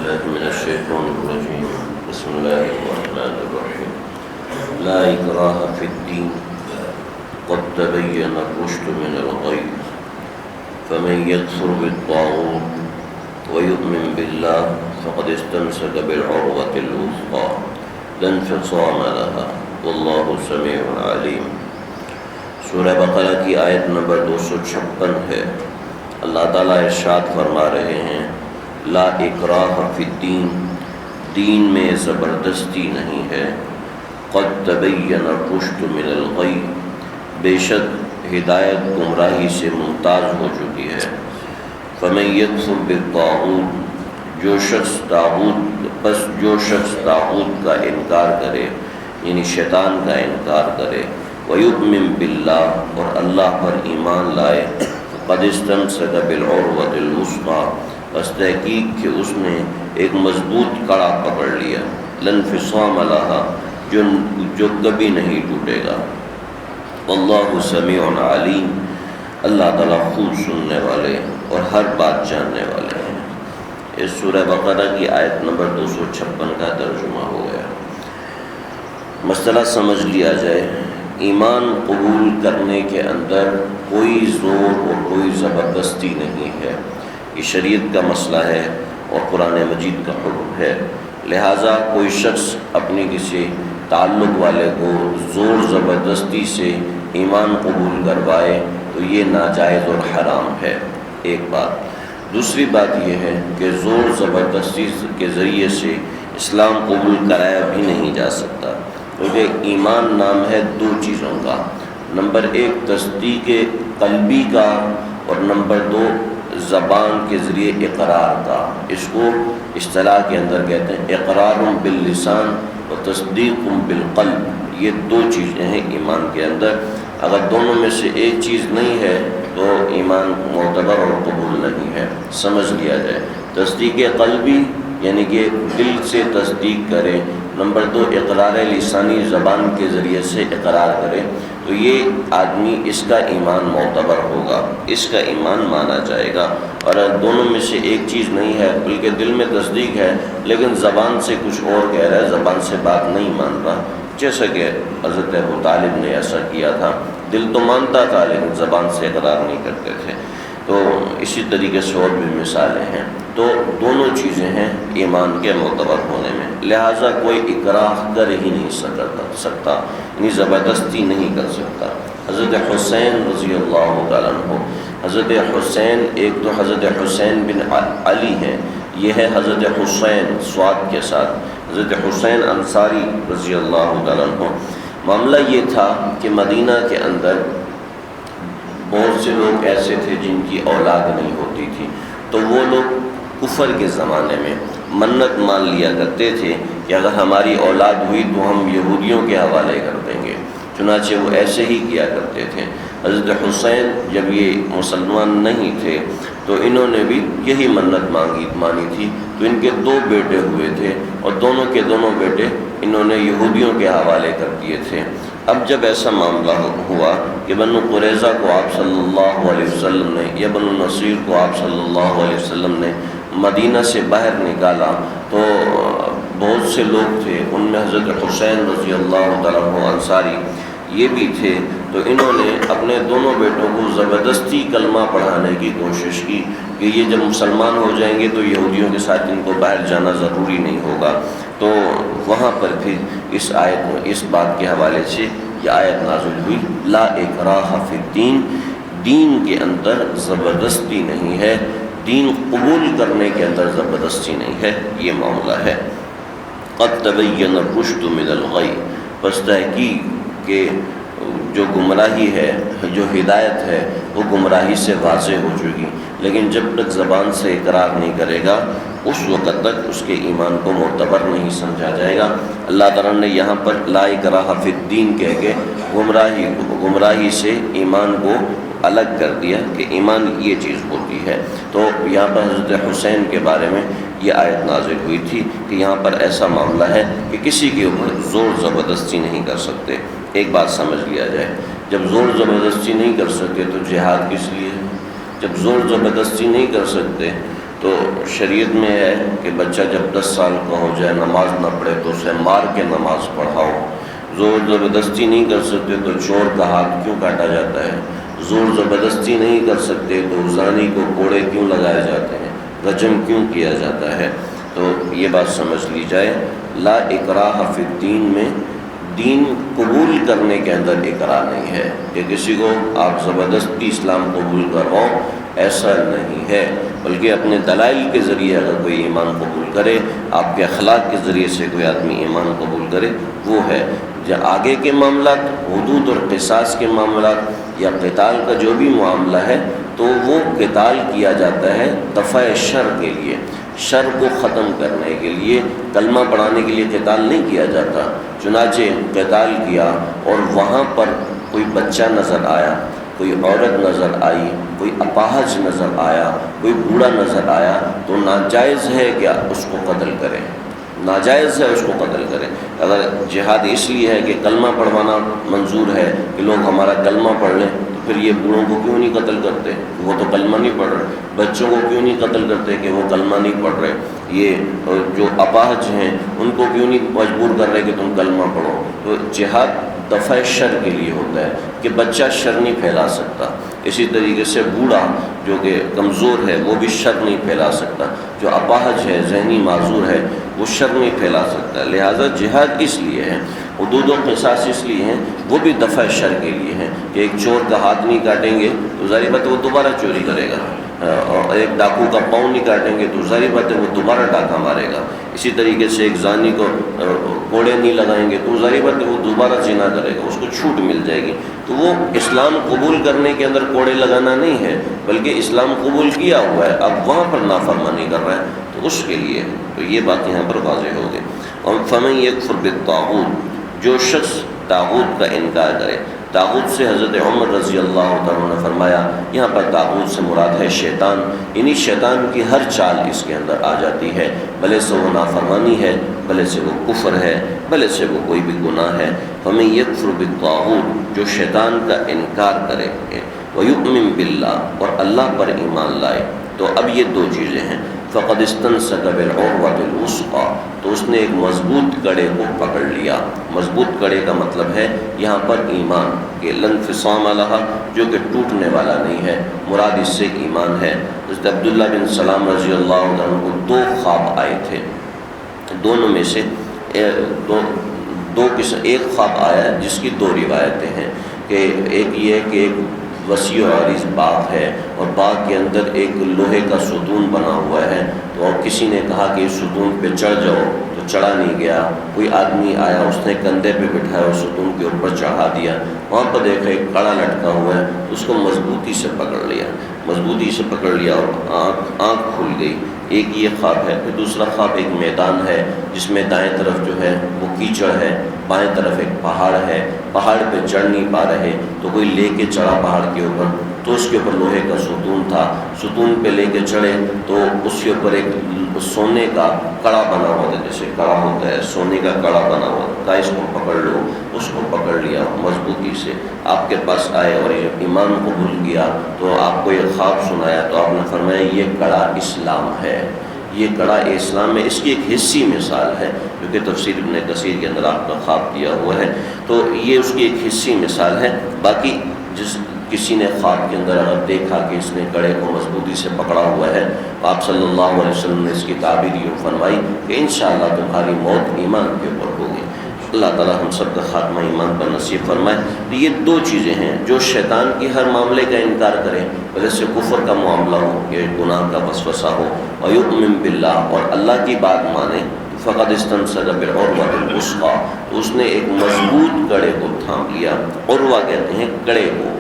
بالله من الشيطان الرجيم بسم الله الرحمن الرحيم لا إكراه في الدين قد تبين الرشد من الغي فمن يكفر بالطاغوت ويؤمن بالله فقد استمسك بالعروة الوثقى لا انفصام لها والله سميع عليم۔ سورہ بقرہ کی آیت نمبر 256 ہے۔ اللہ تعالیٰ ارشاد فرما رہے ہیں لا اکراہ فی الدین، دین میں زبردستی نہیں ہے، قد تبین الرشد من الغی، بے شک ہدایت گمراہی سے ممتاز ہو چکی ہے۔ فمن یکفر بالطاغوت، جو شخص طاغوت کا انکار کرے یعنی شیطان کا انکار کرے، ویؤمن باللہ، اور اللہ پر ایمان لائے، فقد استمسک بالعروۃ الوثقی، بس تحقیق کہ اس نے ایک مضبوط کڑا پکڑ لیا، لا انفصام لہا، جو کبھی نہیں ٹوٹے گا۔ واللہ سمیع علیم، اللہ تعالیٰ خوب سننے والے اور ہر بات جاننے والے ہیں۔ اس سورہ بقرہ کی آیت نمبر 256 کا ترجمہ ہو گیا۔ مسئلہ سمجھ لیا جائے، ایمان قبول کرنے کے اندر کوئی زور اور کوئی زبردستی نہیں ہے، یہ شریعت کا مسئلہ ہے اور قرآن مجید کا حکم ہے۔ لہٰذا کوئی شخص اپنی کسی تعلق والے کو زور زبردستی سے ایمان قبول کروائے تو یہ ناجائز اور حرام ہے، ایک بات۔ دوسری بات یہ ہے کہ زور زبردستی کے ذریعے سے اسلام قبول کرایا بھی نہیں جا سکتا، کیونکہ ایمان نام ہے دو چیزوں کا، نمبر 1 تصدیق قلبی کا، اور نمبر 2 زبان کے ذریعے اقرار کا۔ اس کو اصطلاح کے اندر کہتے ہیں اقرار باللسان و تصدیق بالقلب، یہ دو چیزیں ہیں ایمان کے اندر۔ اگر دونوں میں سے ایک چیز نہیں ہے تو ایمان معتبر اور قبول نہیں ہے۔ سمجھ لیا جائے، تصدیق قلبی یعنی کہ دل سے تصدیق کرے، نمبر 2 اقرار لسانی، زبان کے ذریعے سے اقرار کرے، تو یہ آدمی اس کا ایمان معتبر ہوگا، اس کا ایمان مانا جائے گا۔ اور دونوں میں سے ایک چیز نہیں ہے، بلکہ دل میں تصدیق ہے لیکن زبان سے کچھ اور کہہ رہا ہے، زبان سے بات نہیں مان رہا، جیسا کہ حضرت ابو طالب نے ایسا کیا تھا، دل تو مانتا تھا لیکن زبان سے اقرار نہیں کرتے تھے۔ تو اسی طریقے سے اور بھی مثالیں ہیں۔ تو دونوں چیزیں ہیں ایمان کے معتبر ہونے میں، لہٰذا کوئی اکراہ کر ہی نہیں سکتا، یعنی زبردستی نہیں کر سکتا۔ حضرت حسین رضی اللہ تعالیٰ عنہ، حضرت حسین، ایک تو حضرت حسین بن علی ہیں، یہ ہے حضرت حسین سواد کے ساتھ، حضرت حسین انصاری رضی اللہ تعالیٰ عنہ۔ معاملہ یہ تھا کہ مدینہ کے اندر بہت سے لوگ ایسے تھے جن کی اولاد نہیں ہوتی تھی، تو وہ لوگ کفر کے زمانے میں منت مان لیا کرتے تھے کہ اگر ہماری اولاد ہوئی تو ہم یہودیوں کے حوالے کر دیں گے، چنانچہ وہ ایسے ہی کیا کرتے تھے۔ حضرت حسین جب یہ مسلمان نہیں تھے تو انہوں نے بھی یہی منت مانی تھی، تو ان کے 2 بیٹے ہوئے تھے اور دونوں کے دونوں بیٹے انہوں نے یہودیوں کے حوالے کر دیے تھے۔ اب جب ایسا معاملہ ہوا کہ بنو قریظہ کو آپ صلی اللہ علیہ وسلم نے یا بنو نصیر کو آپ صلی اللہ علیہ وسلم نے مدینہ سے باہر نکالا، تو بہت سے لوگ تھے، ان میں حضرت حسین رضی اللہ تعالیٰ عنہ انصاری یہ بھی تھے، تو انہوں نے اپنے دونوں بیٹوں کو زبردستی کلمہ پڑھانے کی کوشش کی کہ یہ جب مسلمان ہو جائیں گے تو یہودیوں کے ساتھ ان کو باہر جانا ضروری نہیں ہوگا۔ تو وہاں پر پھر اس بات کے حوالے سے یہ آیت نازل ہوئی لا اکراہ فی الدین، دین کے اندر زبردستی نہیں ہے، دین قبول کرنے کے اندر زبردستی نہیں ہے، یہ معاملہ ہے۔ قد تبین الرشد من الغی، پس تحقیق کہ جو گمراہی ہے، جو ہدایت ہے، وہ گمراہی سے واضح ہو چکی، لیکن جب تک زبان سے اقرار نہیں کرے گا اس وقت تک اس کے ایمان کو معتبر نہیں سمجھا جائے گا۔ اللہ تعالیٰ نے یہاں پر لا اکراہ فی الدین کہہ کے گمراہی سے ایمان کو الگ کر دیا کہ ایمان یہ چیز ہوتی ہے۔ تو یہاں پر حضرت حسین کے بارے میں یہ آیت نازل ہوئی تھی کہ یہاں پر ایسا معاملہ ہے کہ کسی کے اوپر زور زبردستی نہیں کر سکتے۔ ایک بات سمجھ لیا جائے، جب زور زبردستی نہیں کر سکتے تو جہاد کس لیے؟ جب زور زبردستی نہیں کر سکتے تو تو شریعت میں ہے کہ بچہ جب 10 سال کا ہو جائے نماز نہ پڑھے تو اسے مار کے نماز پڑھاؤ. زور زبردستی نہیں کر سکتے تو چور کا ہاتھ کیوں کاٹا جاتا ہے؟ زور زبردستی نہیں کر سکتے تو زانی کو کوڑے کیوں لگائے جاتے ہیں، رجم کیوں کیا جاتا ہے؟ تو یہ بات سمجھ لی جائے. لا اکراہ فی الدین میں دین قبول کرنے کے اندر اکراہ نہیں ہے کہ کسی کو آپ زبردستی اسلام قبول کرواؤ، ایسا نہیں ہے. بلکہ اپنے دلائل کے ذریعے اگر کوئی ایمان قبول کرے، آپ کے اخلاق کے ذریعے سے کوئی آدمی ایمان قبول کرے، وہ ہے. جب آگے کے معاملات، حدود اور قصاص کے معاملات یا قتال کا جو بھی معاملہ ہے تو وہ قتال کیا جاتا ہے دفع شر کے لیے، شر کو ختم کرنے کے لیے. کلمہ پڑھانے کے لیے قتال نہیں کیا جاتا. چنانچہ قتال کیا اور وہاں پر کوئی بچہ نظر آیا، کوئی عورت نظر آئی، کوئی اپاہج نظر آیا، کوئی بوڑھا نظر آیا تو ناجائز ہے کہ اس کو قتل کریں، ناجائز ہے اس کو قتل کریں. اگر جہاد اس لیے ہے کہ کلمہ پڑھوانا منظور ہے کہ لوگ ہمارا کلمہ پڑھ لیں، تو پھر یہ بوڑھوں کو کیوں نہیں قتل کرتے؟ وہ تو کلمہ نہیں پڑھ رہے. بچوں کو کیوں نہیں قتل کرتے کہ وہ کلمہ نہیں پڑھ رہے. یہ جو اپاہج ہیں ان کو کیوں نہیں مجبور کر رہے کہ تم کلمہ پڑھو؟ تو جہاد دفع شر کے لیے ہوتا ہے کہ بچہ شر نہیں پھیلا سکتا. اسی طریقے سے بوڑھا جو کہ کمزور ہے وہ بھی شر نہیں پھیلا سکتا. جو اپاہج ہے، ذہنی معذور ہے، وہ شر نہیں پھیلا سکتا. لہٰذا جہاد اس لیے ہے، حدود و قصاص اس لیے ہیں، وہ بھی دفع شر کے لیے ہیں کہ ایک چور کا ہاتھ نہیں کاٹیں گے تو ظاہر بات ہے وہ دوبارہ چوری کرے گا، اور ایک ڈاکو کا پاؤں نہیں کاٹیں گے تو ظاہر بات ہے وہ دوبارہ ڈاکہ مارے گا. اسی طریقے سے ایک زانی کو کوڑے نہیں لگائیں گے تو ظاہر بات ہے وہ دوبارہ زنا کرے گا، اس کو چھوٹ مل جائے گی. تو وہ اسلام قبول کرنے کے اندر کوڑے لگانا نہیں ہے، بلکہ اسلام قبول کیا ہوا ہے، اب وہاں پر نافرمانی کر رہا ہے تو اس کے لیے. تو یہ بات یہاں پر واضح ہو گئی. اور فمن یکفر بالطاغوت، جو شخص طاغوت کا انکار کرے. طاغوت سے حضرت عمر رضی اللہ تعالیٰ نے فرمایا یہاں پر طاغوت سے مراد ہے شیطان، یعنی شیطان کی ہر چال اس کے اندر آ جاتی ہے، بھلے سے وہ نافرمانی ہے، بھلے سے وہ کفر ہے، بھلے سے وہ کوئی بھی گناہ ہے. فمن یکفر بالطاغوت، جو شیطان کا انکار کرے، ویؤمن باللہ، اور اللہ پر ایمان لائے. تو اب یہ دو چیزیں ہیں. فقد استمسک بالعروۃ الوثقی، تو اس نے ایک مضبوط کڑے کو پکڑ لیا. مضبوط کڑے کا مطلب ہے یہاں پر ایمان، کہ لا انفصام لہا، جو کہ ٹوٹنے والا نہیں ہے، مراد اس سے ایمان ہے. حضرت عبداللہ بن سلام رضی اللہ عنہ کو 2 خواب آئے تھے. دونوں میں سے ایک خواب آیا جس کی 2 روایتیں ہیں، کہ ایک یہ ہے کہ ایک وسیع و عریض باغ ہے اور باغ کے اندر ایک لوہے کا ستون بنا ہوا ہے. تو اور کسی نے کہا کہ اس ستون پہ چڑھ جاؤ، تو چڑھا نہیں گیا. کوئی آدمی آیا، اس نے کندھے پہ بٹھایا اور ستون کے اوپر چڑھا دیا. وہاں پر دیکھا ایک کڑا لٹکا ہوا ہے، اس کو مضبوطی سے پکڑ لیا، مضبوطی سے پکڑ لیا اور آنکھ کھل گئی. ایک یہ خواب ہے. پھر دوسرا خواب ایک میدان ہے جس میں دائیں طرف جو ہے وہ کیچڑ ہے، بائیں طرف ایک پہاڑ ہے، پہاڑ پہ چڑھ نہیں پا رہے تو کوئی لے کے چڑھا پہاڑ کے اوپر، تو اس کے اوپر لوہے کا ستون تھا. ستون پہ لے کے چڑھے تو اس کے اوپر ایک سونے کا کڑا بنا ہوا تھا، جیسے کڑا ہوتا ہے سونے کا کڑا بنا ہوا تھا. اس کو پکڑ لو، اس کو پکڑ لیا مضبوطی سے. آپ کے پاس آئے اور جب ایمان قبول کیا تو آپ کو یہ خواب سنایا تو آپ نے فرمایا یہ کڑا اسلام ہے، یہ کڑا اسلام ہے. اس کی ایک حصی مثال ہے جو کہ تفسیر ابن کثیر کے اندر آپ کا خواب دیا ہوا ہے. تو یہ اس کی ایک حصی مثال ہے. باقی جس کسی نے خواب کے اندر اگر دیکھا کہ اس نے کڑے کو مضبوطی سے پکڑا ہوا ہے، آپ صلی اللہ علیہ وسلم نے اس کی تعبیر یوں فرمائی کہ انشاءاللہ تمہاری موت ایمان کے اوپر ہوگی. اللہ تعالی ہم سب کا خاتمہ ایمان پر نصیب فرمائے. یہ 2 چیزیں ہیں، جو شیطان کی ہر معاملے کا انکار کرے، بھلے سے کفر کا معاملہ ہو یا گناہ کا وسوسہ ہو، ویؤمن باللہ، اور اللہ کی بات مانے. فقد استمسک بالعروۃ الوثقی، تو اس نے ایک مضبوط کڑے کو تھام لیا. عروہ کہتے ہیں کڑے کو،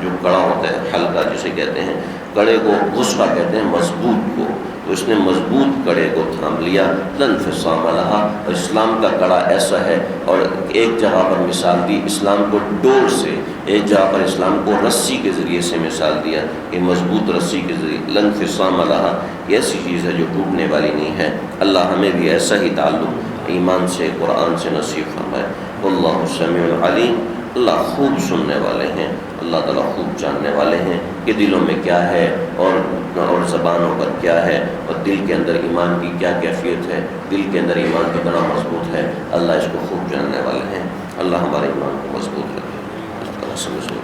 جو کڑا ہوتا ہے حلقہ جسے کہتے ہیں، کڑے کو وثقی کہتے ہیں مضبوط کو. تو اس نے مضبوط کڑے کو تھام لیا. لا انفصام لہا، اور اسلام کا کڑا ایسا ہے. اور ایک جگہ پر مثال دی اسلام کو ڈور سے، ایک جگہ پر اسلام کو رسی کے ذریعے سے مثال دیا کہ مضبوط رسی کے ذریعے. لا انفصام لہا، یہ ایسی چیز ہے جو ٹوٹنے والی نہیں ہے. اللہ ہمیں بھی ایسا ہی تعلق ایمان سے، قرآن سے نصیب فرمائے. واللہ سمیع علیم، اللہ خوب سننے والے ہیں. اللہ تعالیٰ خوب جاننے والے ہیں کہ دلوں میں کیا ہے اور زبانوں پر کیا ہے، اور دل کے اندر ایمان کی کیا کیفیت ہے، دل کے اندر ایمان کتنا مضبوط ہے، اللہ اس کو خوب جاننے والے ہیں۔ اللہ ہمارے ایمان کو مضبوط رکھے، اس طرح سمجھ لو۔